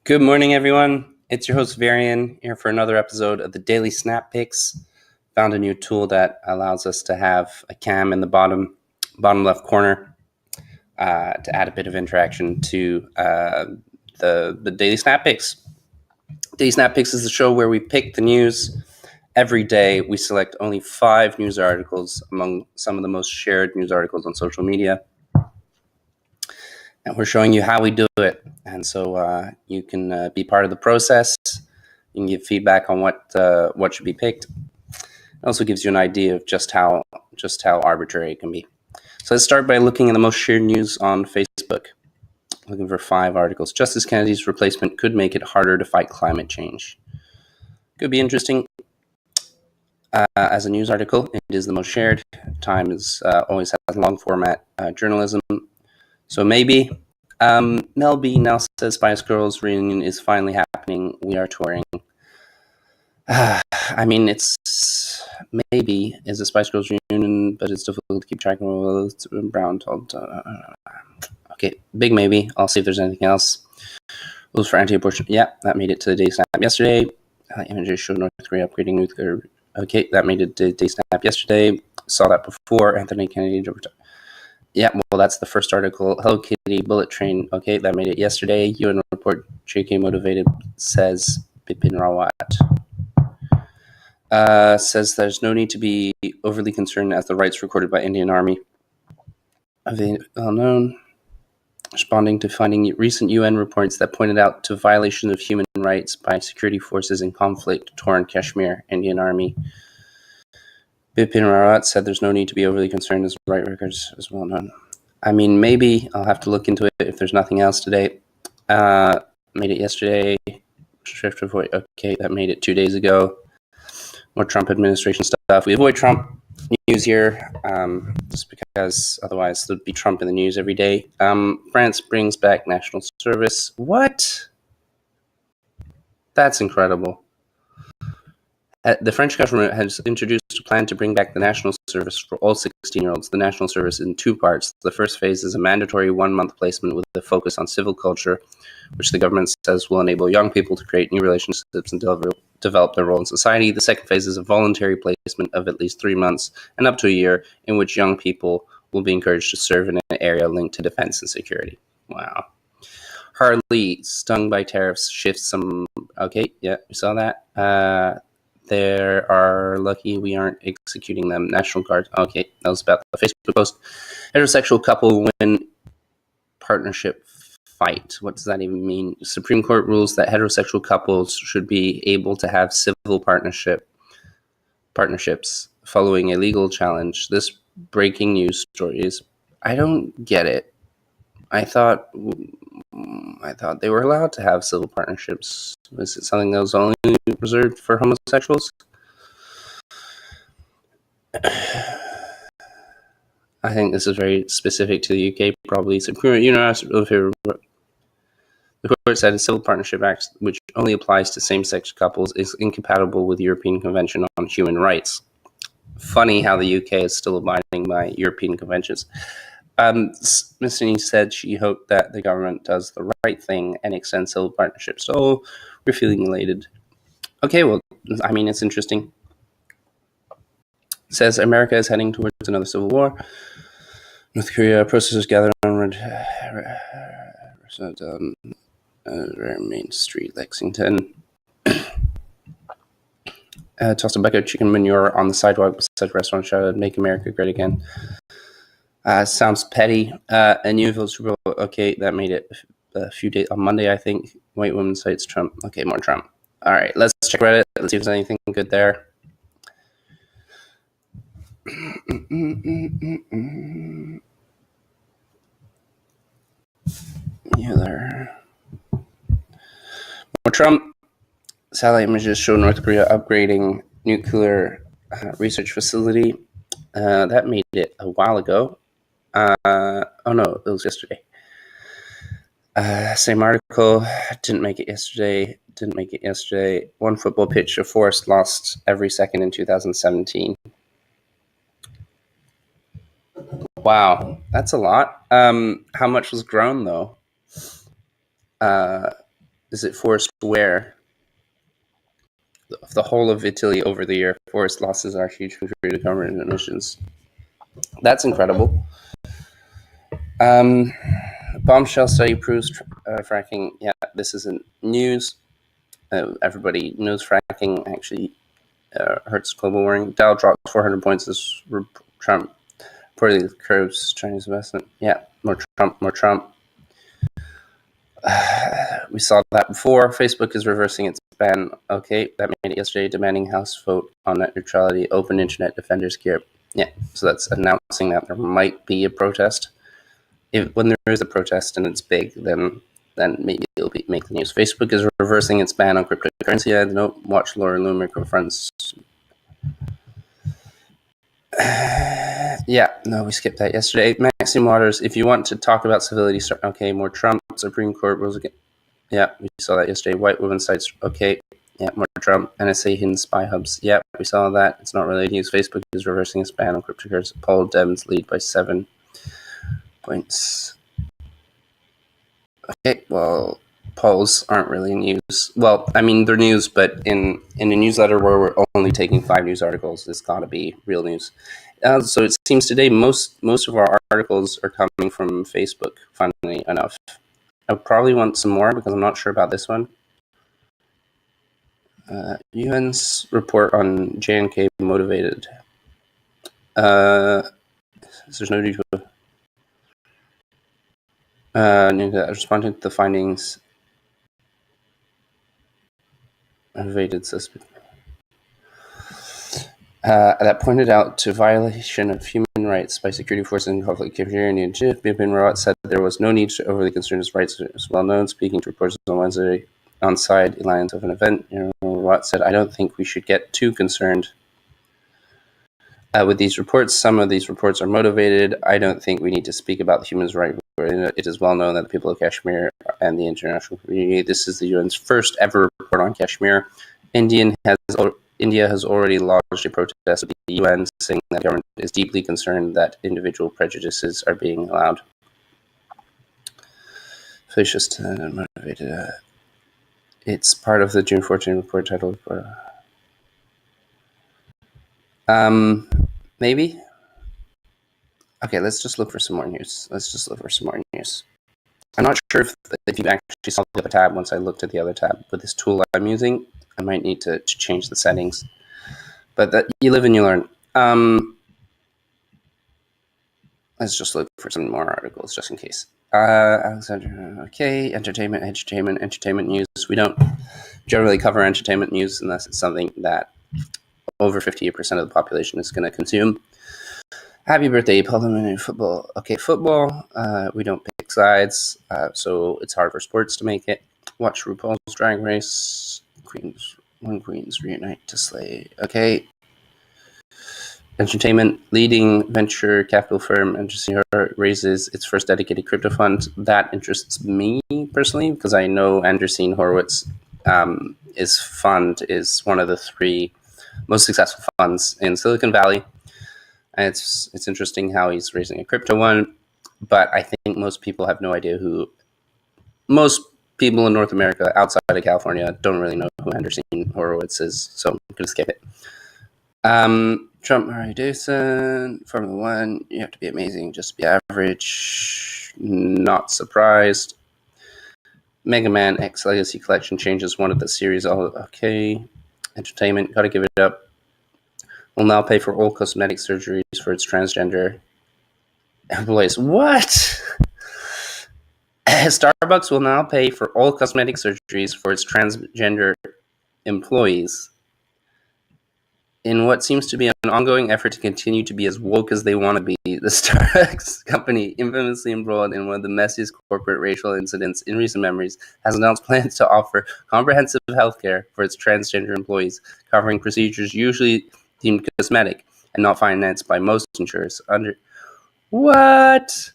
Good morning, everyone. It's your host, Varian, here for another episode of the Daily Snap Picks. Found a new tool that allows us to have a cam in the bottom left corner to add a bit of interaction to the Daily Snap Picks. Daily Snap Picks is the show where we pick the news. Every day, we select only 5 news articles among some of the most shared news articles on social media. And we're showing you how we do it. And so you can be part of the process. You can give feedback on what should be picked. It also gives you an idea of just how arbitrary it can be. So let's start by looking at the most shared news on Facebook. Looking for 5 articles. Justice Kennedy's replacement could make it harder to fight climate change. Could be interesting. As a news article, it is the most shared. Time is always has long format journalism. So maybe. Mel B now says Spice Girls reunion is finally happening. We are touring. I mean, it's maybe is a Spice Girls reunion, but it's difficult to keep track of. Brown told. Okay, big maybe. I'll see if there's anything else. Rules for anti-abortion. Yeah, that made it to the Day Snap yesterday. Images show North Korea upgrading nuclear. Okay, that made it to the Day Snap yesterday. Saw that before. Anthony Kennedy. Yeah, well, that's the first article. Hello Kitty bullet train. Okay, that made it yesterday. UN report. JK motivated says Bipin Rawat. Says there's no need to be overly concerned as the rights recorded by Indian Army are well known. Responding to finding recent UN reports that pointed out to violations of human rights by security forces in conflict, torn Kashmir, Indian Army. Bipin Rawat said there's no need to be overly concerned as the right records is well known. I mean, maybe I'll have to look into it if there's nothing else today. Made it yesterday. Shift avoid. Okay, that made it 2 days ago. More Trump administration stuff. We avoid Trump news here, just because otherwise there'd be Trump in the news every day. France brings back national service. What? That's incredible. The French government has introduced a plan to bring back the national service for all 16-year-olds. The national service in 2 parts. The first phase is a mandatory 1-month placement with a focus on civil culture, which the government says will enable young people to create new relationships and develop their role in society. The second phase is a voluntary placement of at least 3 months and up to a year, in which young people will be encouraged to serve in an area linked to defense and security. Wow. Harley, stung by tariffs, shifts some... Okay, yeah, we saw that. They are lucky we aren't executing them. National Guard. Okay, that was about the Facebook post. Heterosexual couple win partnership fight. What does that even mean? Supreme Court rules that heterosexual couples should be able to have civil partnerships following a legal challenge. This breaking news story is... I don't get it. I thought they were allowed to have civil partnerships. Was it something that was only reserved for homosexuals? I think this is very specific to the UK, probably. The court said a Civil Partnership Act, which only applies to same-sex couples, is incompatible with the European Convention on Human Rights. Funny how the UK is still abiding by European conventions. Ms. Finney said she hoped that the government does the right thing and extends civil partnerships. So we're feeling elated. Okay, well, I mean, it's interesting. It says America is heading towards another civil war. North Korea protesters gather on Main Street, Lexington. Tossed a bucket of chicken manure on the sidewalk beside restaurant shouted, "Make America Great Again." Sounds petty. A new Super Bowl. Okay, that made it a few days on Monday, I think. White woman cites Trump. Okay, more Trump. All right, let's check Reddit. Let's see if there's anything good there. Mueller. More Trump. Satellite images show North Korea upgrading nuclear research facility. That made it a while ago. Oh no, it was yesterday. Same article. Didn't make it yesterday. One football pitch, a forest lost every second in 2017. Wow, that's a lot. How much was grown though? is it forest where? The whole of Italy over the year, forest losses are huge contributor to carbon emissions. That's incredible. Bombshell study proves fracking. Yeah, this isn't news. Everybody knows fracking actually hurts global warming. Dow dropped 400 points as Trump reportedly curbs Chinese investment. Yeah, more Trump, more Trump. We saw that before. Facebook is reversing its ban. Okay, that made it yesterday, demanding House vote on net neutrality. Open Internet Defenders gear. Yeah, so that's announcing that there might be a protest. When there is a protest and it's big, then maybe it'll make the news. Facebook is reversing its ban on cryptocurrency. I don't watch Laura Loomer confronts. Yeah, no, we skipped that yesterday. Maxine Waters, if you want to talk about civility, okay, more Trump, Supreme Court rules again. Yeah, we saw that yesterday. White women sites, okay. Yeah, more Trump. NSA hidden spy hubs. Yeah, we saw that. It's not really news. Facebook is reversing its ban on cryptocurrency. Paul Dems lead by 7 points. Okay, well, polls aren't really news. Well, I mean, they're news, but in a newsletter where we're only taking 5 news articles, it's got to be real news. So it seems today most of our articles are coming from Facebook, funnily enough. I probably want some more because I'm not sure about this one. UN's report on J&K motivated. There's no detail. Responding to the findings, motivated suspect. That pointed out to violation of human rights by security forces in conflict Kashmir and Chief. Bipin Rawat said that there was no need to overly concern his rights. It was well known. Speaking to reporters on Wednesday on sidelines of an event, Rawat said, "I don't think we should get too concerned with these reports. Some of these reports are motivated. I don't think we need to speak about the human rights. It is well known that the people of Kashmir and the international community. This is the UN's first ever report on Kashmir. India has already lodged a protest with the UN, saying that the government is deeply concerned that individual prejudices are being allowed." Fascist motivated. It's part of the June 14 report titled. Maybe. Okay, let's just look for some more news. I'm not sure if you actually saw the other tab once I looked at the other tab. With this tool I'm using, I might need to change the settings. But you live and you learn. Let's just look for some more articles just in case. Alexander, okay, entertainment news. We don't generally cover entertainment news unless it's something that over 58% of the population is going to consume. Happy birthday, Parliamentary football. Okay, football, we don't pick sides, so it's hard for sports to make it. Watch RuPaul's Drag Race. Queens reunite to slay. Okay. Entertainment, leading venture capital firm Andreessen raises its first dedicated crypto fund. That interests me personally because I know Andreessen Horowitz his fund is one of the 3 most successful funds in Silicon Valley. And it's interesting how he's raising a crypto one, but I think most people have no idea most people in North America outside of California don't really know who Andreessen Horowitz is, so I'm going to skip it. Trump, Harley Davidson, Formula 1, you have to be amazing just to be average. Not surprised. Mega Man X Legacy Collection changes one of the series. Okay. Entertainment, gotta give it up. Will now pay for all cosmetic surgeries for its transgender employees. What? Starbucks will now pay for all cosmetic surgeries for its transgender employees in what seems to be an ongoing effort to continue to be as woke as they want to be. The Starbucks company, infamously embroiled in one of the messiest corporate racial incidents in recent memories, has announced plans to offer comprehensive health care for its transgender employees, covering procedures usually deemed cosmetic and not financed by most insurers. What?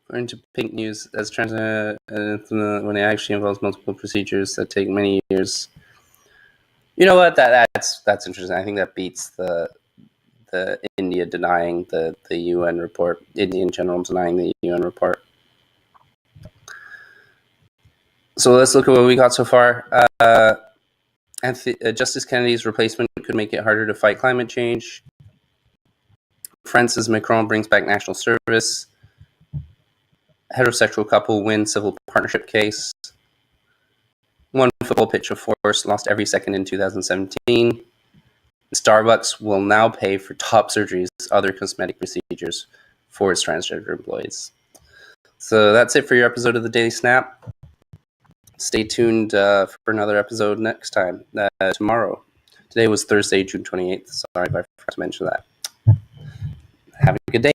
According to Pink News, as when it actually involves multiple procedures that take many years. You know what? That that's interesting. I think that beats the India denying the UN report, Indian general denying the UN report. So let's look at what we got so far. Justice Kennedy's replacement could make it harder to fight climate change. France's Macron brings back national service. Heterosexual couple win civil partnership case. One football pitch of force lost every second in 2017. Starbucks will now pay for top surgeries, other cosmetic procedures for its transgender employees. So that's it for your episode of the Daily Snap. Stay tuned for another episode next time, tomorrow. Today was Thursday, June 28th. Sorry if I forgot to mention that. Have a good day.